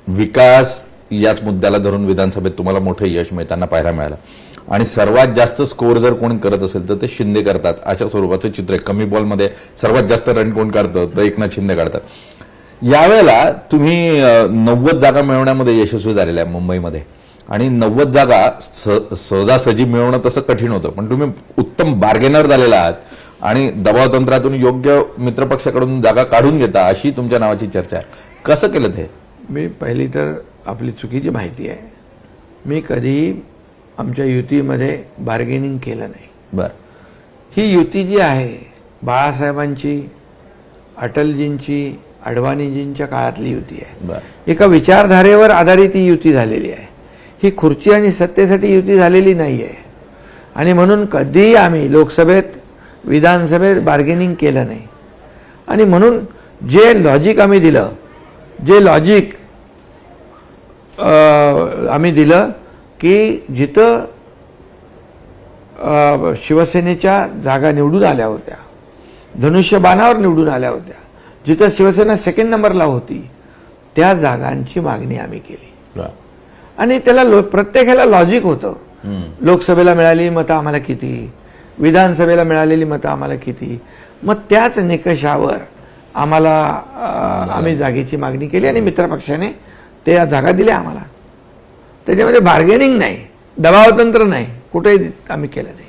विकास याच मुद्द्याला धरून विधानसभेत तुम्हाला मोठं यश मिळताना पाहायला मिळालं आणि सर्वात जास्त स्कोर जर कोण करत असेल तर ते शिंदे करतात अशा स्वरूपाचं चित्र आहे. कमी बॉलमध्ये सर्वात जास्त रन कोण काढतं तर एकनाथ शिंदे काढतात. यावेळेला तुम्ही 90 जागा मिळवण्यामध्ये यशस्वी झालेला आहे मुंबईमध्ये आणि 90 जागा सहजासहजी मिळवणं तसं कठीण होतं, पण तुम्ही उत्तम बार्गेनर झालेला आहात आणि दबाव तंत्रातून योग्य मित्रपक्षाकडून जागा काढून घेता अशी तुमच्या नावाची चर्चा आहे. कसं केलं ते? मी पहिली तर आपली चुकीची माहिती आहे. मी कधी आमच्या युतीमध्ये बार्गेनिंग केलं नाही. बर, ही युती जी आहे बाळासाहेबांची, अटलजींची, अडवाणीजींच्या काळातली युती आहे. बर, एका विचारधारेवर आधारित ही युती झालेली आहे. ही खुर्ची आणि सत्तेसाठी युती झालेली नाही आहे आणि म्हणून कधीही आम्ही लोकसभेत, विधानसभेत बार्गेनिंग केलं नाही. आणि म्हणून जे लॉजिक आम्ही दिलं, जे लॉजिक आम्ही दिलं की जिथं शिवसेनेच्या जागा निवडून आल्या होत्या, धनुष्यबाणावर निवडून आल्या होत्या, जिथं शिवसेना सेकंड नंबरला होती, त्या जागांची मागणी आम्ही केली. बर, आणि त्याला प्रत्येकाला लॉजिक होतं. लोकसभेला मिळालेली मतं आम्हाला किती, विधानसभेला मिळालेली मतं आम्हाला किती, मग त्याच निकषावर आम्हाला आम्ही जागेची मागणी केली आणि मित्रपक्षाने त्या जागा दिल्या आम्हाला. त्याच्यामध्ये बार्गेनिंग नाही, दबावतंत्र नाही, कुठेही आम्ही केलं नाही.